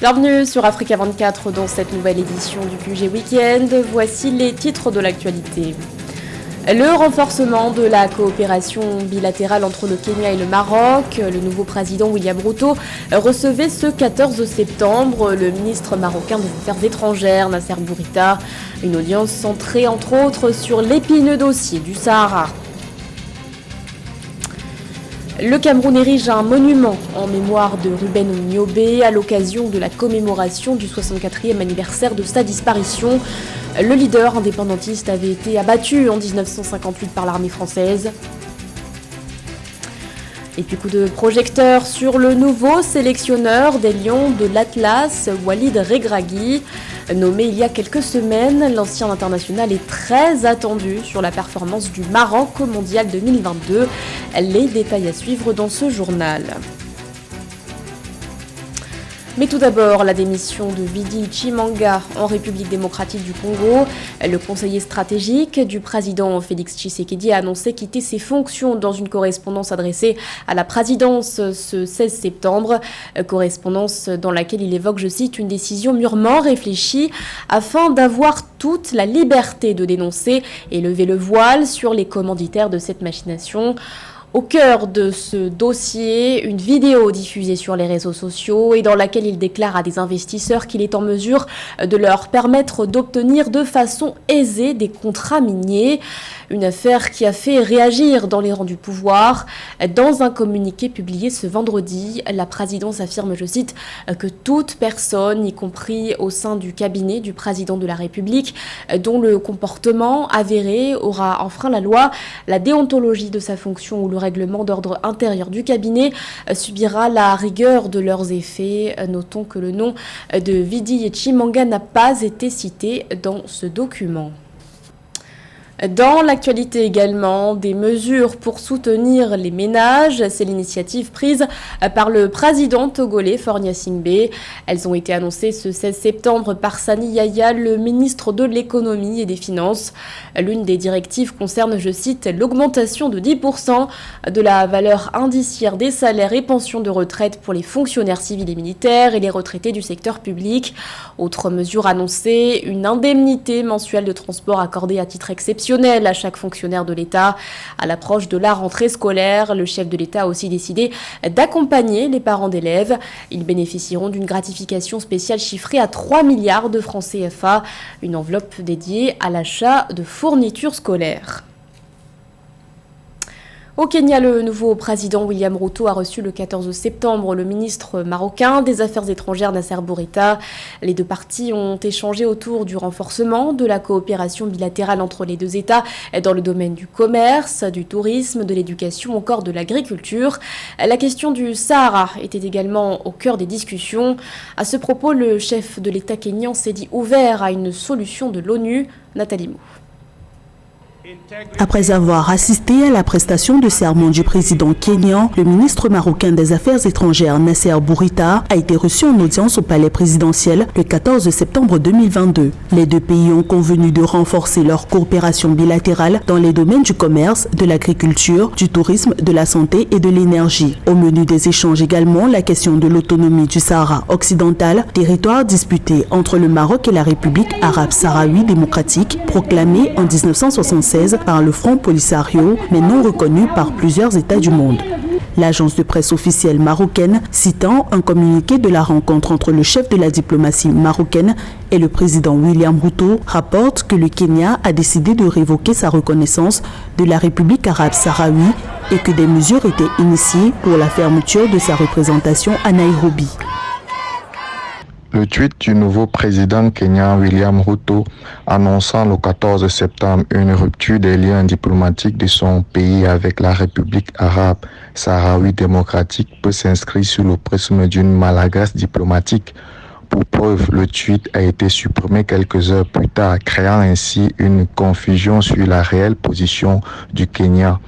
Bienvenue sur Africa 24 dans cette nouvelle édition du QG Weekend. Voici les titres de l'actualité. Le renforcement de la coopération bilatérale entre le Kenya et le Maroc. Le nouveau président William Ruto recevait ce 14 septembre le ministre marocain des Affaires étrangères Nasser Bourita. Une audience centrée entre autres sur l'épineux dossier du Sahara. Le Cameroun érige un monument en mémoire de Ruben Onyobé à l'occasion de la commémoration du 64e anniversaire de sa disparition. Le leader indépendantiste avait été abattu en 1958 par l'armée française. Et puis coup de projecteur sur le nouveau sélectionneur des Lions de l'Atlas, Walid Regragui. Nommé il y a quelques semaines, l'ancien international est très attendu sur la performance du Maroc au Mondial 2022. Les détails à suivre dans ce journal. Mais tout d'abord, la démission de Vidi Chimanga en République démocratique du Congo. Le conseiller stratégique du président Félix Tshisekedi a annoncé quitter ses fonctions dans une correspondance adressée à la présidence ce 16 septembre. Correspondance dans laquelle il évoque, je cite, une décision mûrement réfléchie afin d'avoir toute la liberté de dénoncer et lever le voile sur les commanditaires de cette machination. Au cœur de ce dossier, une vidéo diffusée sur les réseaux sociaux et dans laquelle il déclare à des investisseurs qu'il est en mesure de leur permettre d'obtenir de façon aisée des contrats miniers. Une affaire qui a fait réagir dans les rangs du pouvoir. Dans un communiqué publié ce vendredi, la présidence affirme, je cite, que toute personne, y compris au sein du cabinet du président de la République, dont le comportement avéré aura enfreint la loi, la déontologie de sa fonction ou le règlement d'ordre intérieur du cabinet subira la rigueur de leurs effets. Notons que le nom de Vidi Chimanga n'a pas été cité dans ce document. Dans l'actualité également, des mesures pour soutenir les ménages, c'est l'initiative prise par le président togolais Faure Gnassingbé. Elles ont été annoncées ce 16 septembre par Sani Yaya, le ministre de l'économie et des finances. L'une des directives concerne, je cite, l'augmentation de 10% de la valeur indiciaire des salaires et pensions de retraite pour les fonctionnaires civils et militaires et les retraités du secteur public. Autre mesure annoncée, une indemnité mensuelle de transport accordée à titre exceptionnel à chaque fonctionnaire de l'État. À l'approche de la rentrée scolaire, le chef de l'État a aussi décidé d'accompagner les parents d'élèves. Ils bénéficieront d'une gratification spéciale chiffrée à 3 milliards de francs CFA, une enveloppe dédiée à l'achat de fournitures scolaires. Au Kenya, le nouveau président William Ruto a reçu le 14 septembre le ministre marocain des Affaires étrangères Nasser Bourita. Les deux parties ont échangé autour du renforcement de la coopération bilatérale entre les deux États dans le domaine du commerce, du tourisme, de l'éducation ou encore de l'agriculture. La question du Sahara était également au cœur des discussions. À ce propos, le chef de l'État kényan s'est dit ouvert à une solution de l'ONU. Nathalie Mou. Après avoir assisté à la prestation de serment du président kényan, le ministre marocain des Affaires étrangères Nasser Bourita a été reçu en audience au palais présidentiel le 14 septembre 2022. Les deux pays ont convenu de renforcer leur coopération bilatérale dans les domaines du commerce, de l'agriculture, du tourisme, de la santé et de l'énergie. Au menu des échanges également la question de l'autonomie du Sahara occidental, territoire disputé entre le Maroc et la République arabe sahraoui démocratique, proclamée en 1976 par le Front Polisario, mais non reconnu par plusieurs États du monde. L'agence de presse officielle marocaine, citant un communiqué de la rencontre entre le chef de la diplomatie marocaine et le président William Ruto, rapporte que le Kenya a décidé de révoquer sa reconnaissance de la République arabe sahraoui et que des mesures étaient initiées pour la fermeture de sa représentation à Nairobi. Le tweet du nouveau président kenyan William Ruto annonçant le 14 septembre une rupture des liens diplomatiques de son pays avec la République arabe sahraoui démocratique peut s'inscrire sous le prisme d'une maladresse diplomatique. Pour preuve, le tweet a été supprimé quelques heures plus tard, créant ainsi une confusion sur la réelle position du Kenya.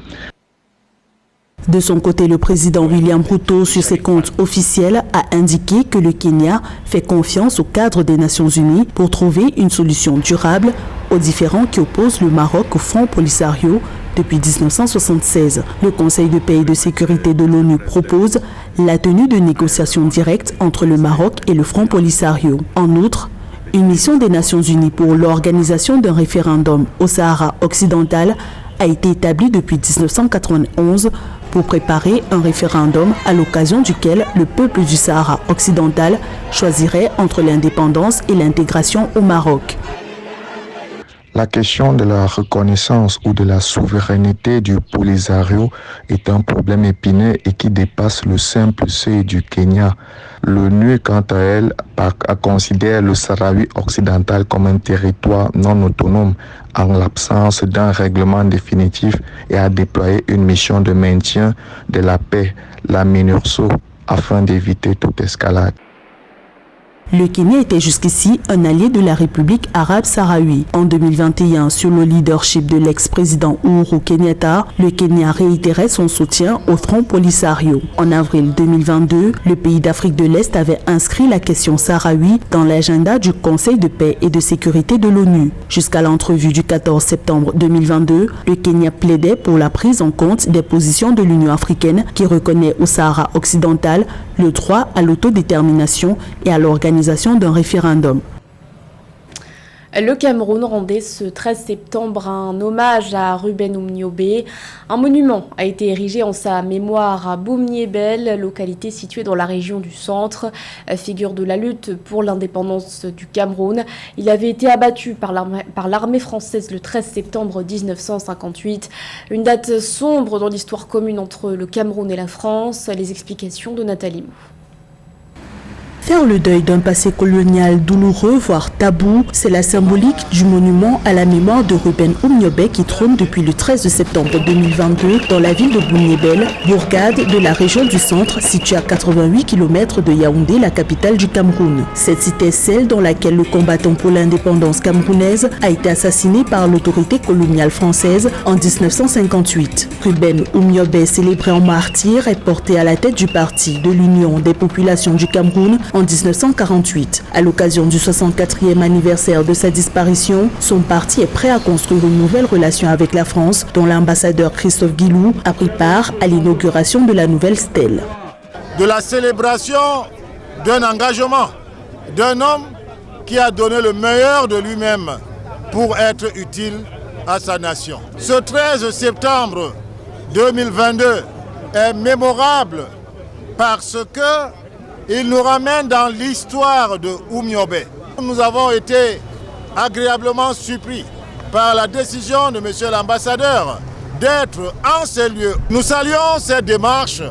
De son côté, le président William Ruto, sur ses comptes officiels, a indiqué que le Kenya fait confiance au cadre des Nations Unies pour trouver une solution durable aux différends qui opposent le Maroc au Front Polisario depuis 1976. Le Conseil de paix et de sécurité de l'ONU propose la tenue de négociations directes entre le Maroc et le Front Polisario. En outre, une mission des Nations Unies pour l'organisation d'un référendum au Sahara occidental a été établie depuis 1991 pour préparer un référendum à l'occasion duquel le peuple du Sahara occidental choisirait entre l'indépendance et l'intégration au Maroc. La question de la reconnaissance ou de la souveraineté du Polisario est un problème épineux et qui dépasse le simple seuil du Kenya. L'ONU, quant à elle, considère le Sahraoui occidental comme un territoire non autonome en l'absence d'un règlement définitif et a déployé une mission de maintien de la paix, la MINURSO, afin d'éviter toute escalade. Le Kenya était jusqu'ici un allié de la République arabe sahraoui. En 2021, sous le leadership de l'ex-président Uhuru Kenyatta, le Kenya réitérait son soutien au Front Polisario. En avril 2022, le pays d'Afrique de l'Est avait inscrit la question sahraoui dans l'agenda du Conseil de paix et de sécurité de l'ONU. Jusqu'à l'entrevue du 14 septembre 2022, le Kenya plaidait pour la prise en compte des positions de l'Union africaine qui reconnaît au Sahara occidental le droit à l'autodétermination et à l'organisation d'un référendum. Le Cameroun rendait ce 13 septembre un hommage à Ruben Oumniobé. Un monument a été érigé en sa mémoire à Boumniébel, localité située dans la région du centre. Figure de la lutte pour l'indépendance du Cameroun, il avait été abattu par l'armée française le 13 septembre 1958. Une date sombre dans l'histoire commune entre le Cameroun et la France. Les explications de Nathalie Mou. Faire le deuil d'un passé colonial douloureux, voire tabou, c'est la symbolique du monument à la mémoire de Ruben Oumniobé qui trône depuis le 13 septembre 2022 dans la ville de Boumniébel, bourgade de la région du centre située à 88 km de Yaoundé, la capitale du Cameroun. Cette cité est celle dans laquelle le combattant pour l'indépendance camerounaise a été assassiné par l'autorité coloniale française en 1958. Ruben Oumniobé, célébré en martyr, est porté à la tête du parti de l'Union des populations du Cameroun en 1948. À l'occasion du 64e anniversaire de sa disparition, son parti est prêt à construire une nouvelle relation avec la France, dont l'ambassadeur Christophe Guilou a pris part à l'inauguration de la nouvelle stèle. De la célébration d'un engagement, d'un homme qui a donné le meilleur de lui-même pour être utile à sa nation. Ce 13 septembre 2022 est mémorable parce que il nous ramène dans l'histoire de Oumniobé. Nous avons été agréablement surpris par la décision de monsieur l'ambassadeur d'être en ces lieux. Nous saluons cette démarche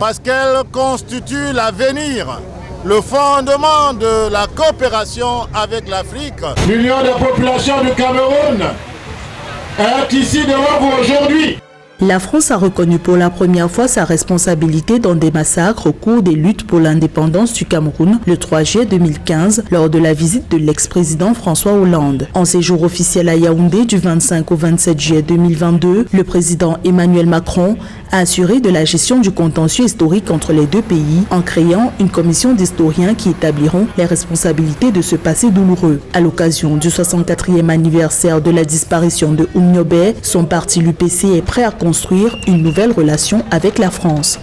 parce qu'elle constitue l'avenir, le fondement de la coopération avec l'Afrique. L'Union des populations du Cameroun est ici devant vous aujourd'hui. La France a reconnu pour la première fois sa responsabilité dans des massacres au cours des luttes pour l'indépendance du Cameroun le 3 juillet 2015 lors de la visite de l'ex-président François Hollande. En séjour officiel à Yaoundé du 25 au 27 juillet 2022, le président Emmanuel Macron a assuré de la gestion du contentieux historique entre les deux pays en créant une commission d'historiens qui établiront les responsabilités de ce passé douloureux. À l'occasion du 64e anniversaire de la disparition de Oumniobé, son parti l'UPC est prêt à construire une nouvelle relation avec la France.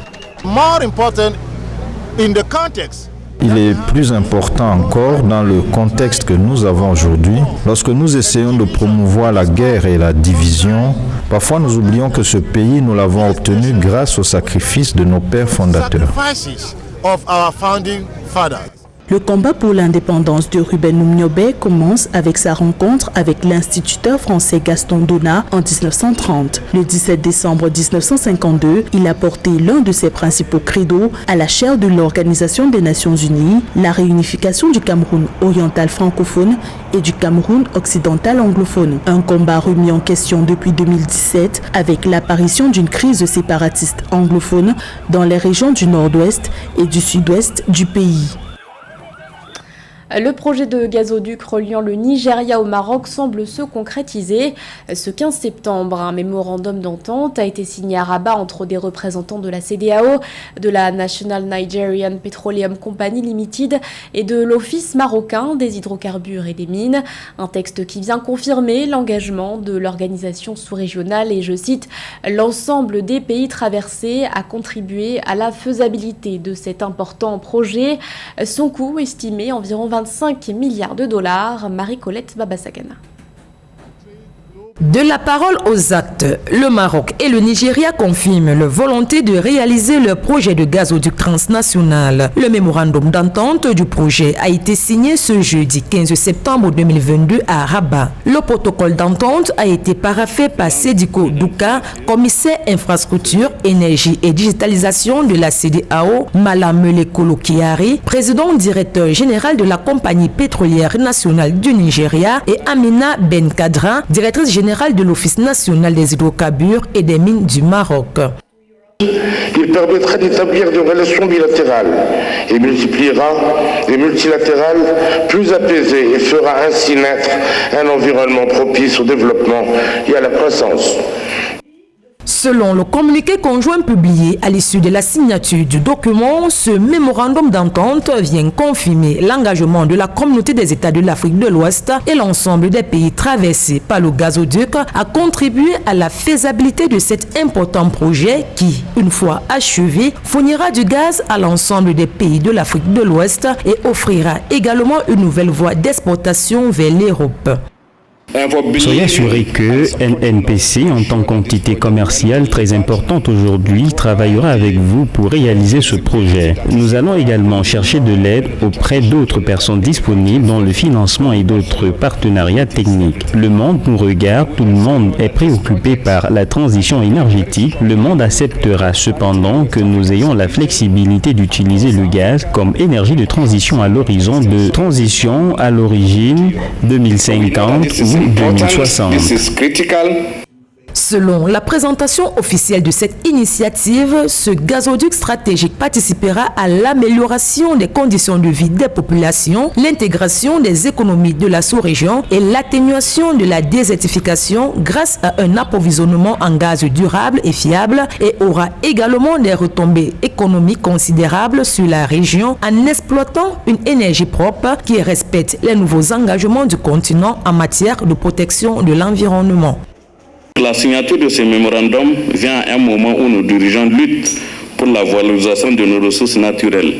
Il est plus important encore dans le contexte que nous avons aujourd'hui. Lorsque nous essayons de promouvoir la guerre et la division, parfois nous oublions que ce pays, nous l'avons obtenu grâce au sacrifice de nos pères fondateurs. Le combat pour l'indépendance de Ruben Oumniobé commence avec sa rencontre avec l'instituteur français Gaston Donat en 1930. Le 17 décembre 1952, il a porté l'un de ses principaux credos à la chaire de l'Organisation des Nations Unies, la réunification du Cameroun oriental francophone et du Cameroun occidental anglophone. Un combat remis en question depuis 2017 avec l'apparition d'une crise séparatiste anglophone dans les régions du nord-ouest et du sud-ouest du pays. Le projet de gazoduc reliant le Nigeria au Maroc semble se concrétiser. Ce 15 septembre, un mémorandum d'entente a été signé à Rabat entre des représentants de la CEDEAO, de la National Nigerian Petroleum Company Limited et de l'Office marocain des hydrocarbures et des mines. Un texte qui vient confirmer l'engagement de l'organisation sous-régionale et, je cite, « l'ensemble des pays traversés a contribué à la faisabilité de cet important projet ». Son coût estimé environ 25 milliards de dollars. Marie-Colette Babasagana. De la parole aux actes, le Maroc et le Nigeria confirment leur volonté de réaliser leur projet de gazoduc transnational. Le mémorandum d'entente du projet a été signé ce jeudi 15 septembre 2022 à Rabat. Le protocole d'entente a été paraphé par Sediko Douka, commissaire infrastructure, énergie et digitalisation de la CEDEAO, Malamele Kolo Kyari, président directeur général de la compagnie pétrolière nationale du Nigeria, et Amina Ben Kadra, directrice générale de l'Office national des hydrocarbures et des mines du Maroc. Il permettra d'établir des relations bilatérales et multipliera les multilatérales plus apaisées et fera ainsi naître un environnement propice au développement et à la croissance. Selon le communiqué conjoint publié à l'issue de la signature du document, ce mémorandum d'entente vient confirmer l'engagement de la communauté des États de l'Afrique de l'Ouest et l'ensemble des pays traversés par le gazoduc à contribuer à la faisabilité de cet important projet qui, une fois achevé, fournira du gaz à l'ensemble des pays de l'Afrique de l'Ouest et offrira également une nouvelle voie d'exportation vers l'Europe. Soyez assurés que NNPC, en tant qu'entité commerciale très importante aujourd'hui, travaillera avec vous pour réaliser ce projet. Nous allons également chercher de l'aide auprès d'autres personnes disponibles dans le financement et d'autres partenariats techniques. Le monde nous regarde, tout le monde est préoccupé par la transition énergétique. Le monde acceptera cependant que nous ayons la flexibilité d'utiliser le gaz comme énergie de transition à l'horizon de transition à l'origine 2050 ou 2060. Selon la présentation officielle de cette initiative, ce gazoduc stratégique participera à l'amélioration des conditions de vie des populations, l'intégration des économies de la sous-région et l'atténuation de la désertification grâce à un approvisionnement en gaz durable et fiable, et aura également des retombées économiques considérables sur la région en exploitant une énergie propre qui respecte les nouveaux engagements du continent en matière de protection de l'environnement. La signature de ce mémorandum vient à un moment où nos dirigeants luttent pour la valorisation de nos ressources naturelles.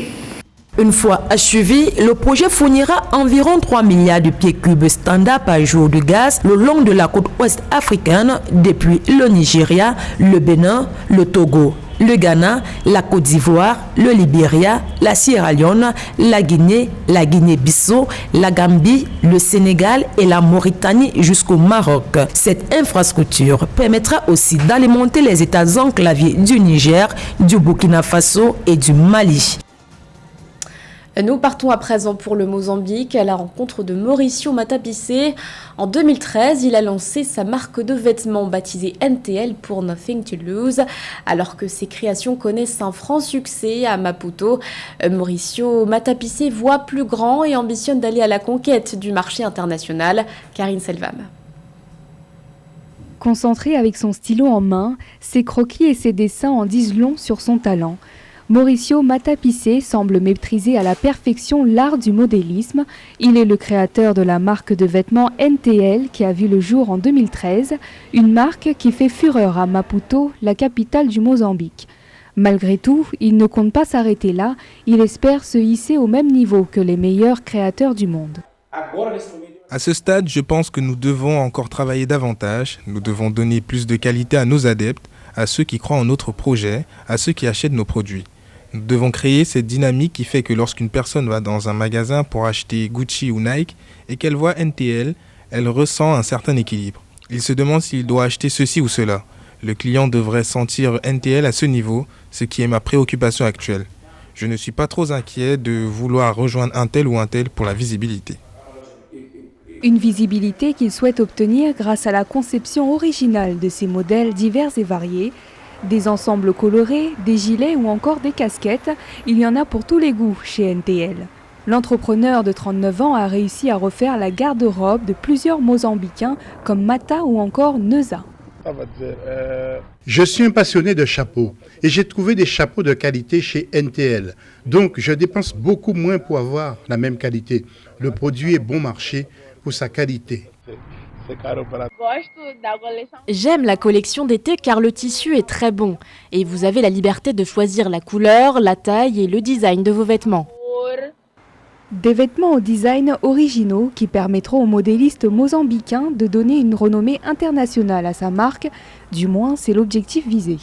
Une fois achevé, le projet fournira environ 3 milliards de pieds cubes standards par jour de gaz le long de la côte ouest africaine depuis le Nigeria, le Bénin, le Togo, le Ghana, la Côte d'Ivoire, le Libéria, la Sierra Leone, la Guinée-Bissau, la Gambie, le Sénégal et la Mauritanie jusqu'au Maroc. Cette infrastructure permettra aussi d'alimenter les États enclavés du Niger, du Burkina Faso et du Mali. Nous partons à présent pour le Mozambique à la rencontre de Mauricio Matapissé. En 2013, il a lancé sa marque de vêtements baptisée NTL pour Nothing to Lose. Alors que ses créations connaissent un franc succès à Maputo, Mauricio Matapissé voit plus grand et ambitionne d'aller à la conquête du marché international. Karine Selvam. Concentré avec son stylo en main, ses croquis et ses dessins en disent long sur son talent. Mauricio Matapissé semble maîtriser à la perfection l'art du modélisme. Il est le créateur de la marque de vêtements NTL qui a vu le jour en 2013, une marque qui fait fureur à Maputo, la capitale du Mozambique. Malgré tout, il ne compte pas s'arrêter là, il espère se hisser au même niveau que les meilleurs créateurs du monde. À ce stade, je pense que nous devons encore travailler davantage, nous devons donner plus de qualité à nos adeptes, à ceux qui croient en notre projet, à ceux qui achètent nos produits. Nous devons créer cette dynamique qui fait que lorsqu'une personne va dans un magasin pour acheter Gucci ou Nike et qu'elle voit NTL, elle ressent un certain équilibre. Il se demande s'il doit acheter ceci ou cela. Le client devrait sentir NTL à ce niveau, ce qui est ma préoccupation actuelle. Je ne suis pas trop inquiet de vouloir rejoindre un tel ou un tel pour la visibilité. Une visibilité qu'il souhaite obtenir grâce à la conception originale de ces modèles divers et variés. Des ensembles colorés, des gilets ou encore des casquettes, il y en a pour tous les goûts chez NTL. L'entrepreneur de 39 ans a réussi à refaire la garde-robe de plusieurs Mozambicains comme Mata ou encore Neuza. Je suis un passionné de chapeaux et j'ai trouvé des chapeaux de qualité chez NTL. Donc je dépense beaucoup moins pour avoir la même qualité. Le produit est bon marché pour sa qualité. J'aime la collection d'été car le tissu est très bon et vous avez la liberté de choisir la couleur, la taille et le design de vos vêtements. Des vêtements au design originaux qui permettront aux modélistes mozambicains de donner une renommée internationale à sa marque, du moins c'est l'objectif visé.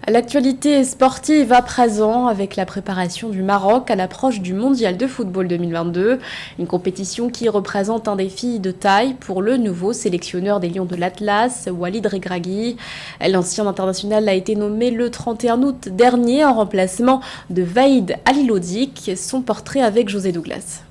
L'actualité sportive à présent avec la préparation du Maroc à l'approche du Mondial de football 2022. Une compétition qui représente un défi de taille pour le nouveau sélectionneur des Lions de l'Atlas, Walid Regragui. L'ancien international a été nommé le 31 août dernier en remplacement de Vaïd Alilodzic. Son portrait avec José Douglas.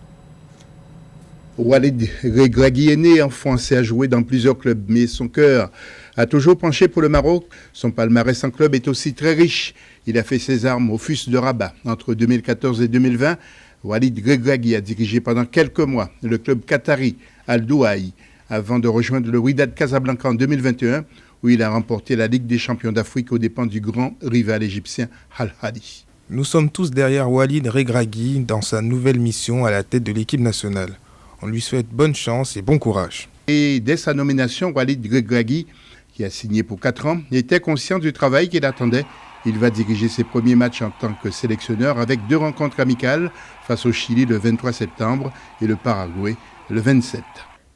Walid Regragui est né en France et a joué dans plusieurs clubs, mais son cœur a toujours penché pour le Maroc. Son palmarès en club est aussi très riche. Il a fait ses armes au FUS de Rabat. Entre 2014 et 2020, Walid Regragui a dirigé pendant quelques mois le club qatari Al Douaï, avant de rejoindre le Wydad Casablanca en 2021, où il a remporté la Ligue des champions d'Afrique aux dépens du grand rival égyptien Al Ahly. Nous sommes tous derrière Walid Regragui dans sa nouvelle mission à la tête de l'équipe nationale. On lui souhaite bonne chance et bon courage. Et dès sa nomination, Walid Regragui, qui a signé pour 4 ans, était conscient du travail qu'il attendait. Il va diriger ses premiers matchs en tant que sélectionneur avec 2 rencontres amicales face au Chili le 23 septembre et le Paraguay le 27.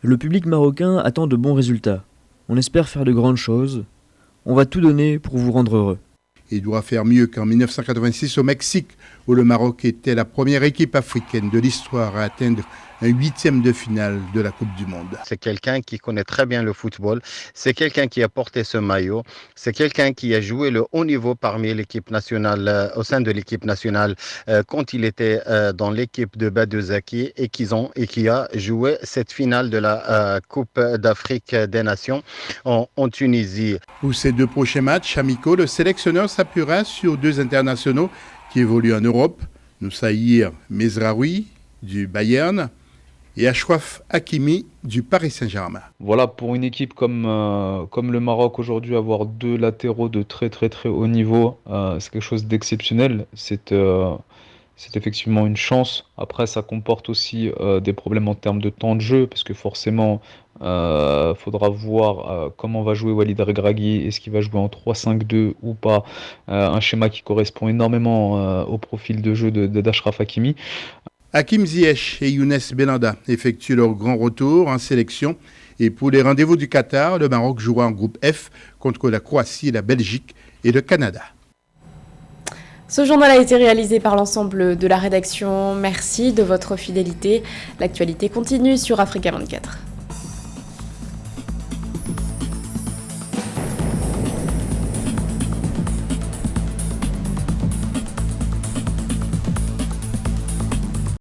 Le public marocain attend de bons résultats. On espère faire de grandes choses. On va tout donner pour vous rendre heureux. Il doit faire mieux qu'en 1986 au Mexique, où le Maroc était la première équipe africaine de l'histoire à atteindre un 8e de finale de la Coupe du Monde. C'est quelqu'un qui connaît très bien le football, c'est quelqu'un qui a porté ce maillot, c'est quelqu'un qui a joué le haut niveau parmi l'équipe nationale, au sein de l'équipe nationale, quand il était dans l'équipe de Badou Zaki et qui a joué cette finale de la Coupe d'Afrique des Nations en Tunisie. Pour ces 2 prochains matchs amicaux, le sélectionneur s'appuiera sur 2 internationaux qui évoluent en Europe, Noussaïr Mezraoui du Bayern et Achraf Hakimi du Paris Saint-Germain. Voilà, pour une équipe comme le Maroc aujourd'hui, avoir 2 latéraux de très haut niveau, c'est quelque chose d'exceptionnel. C'est effectivement une chance. Après, ça comporte aussi des problèmes en termes de temps de jeu, parce que forcément, faudra voir comment va jouer Walid Regragui, est-ce qu'il va jouer en 3-5-2 ou pas, un schéma qui correspond énormément au profil de jeu d'Achraf Hakimi. Hakim Ziyech et Younes Belhanda effectuent leur grand retour en sélection. Et pour les rendez-vous du Qatar, le Maroc jouera en groupe F contre la Croatie, la Belgique et le Canada. Ce journal a été réalisé par l'ensemble de la rédaction. Merci de votre fidélité. L'actualité continue sur Africa 24.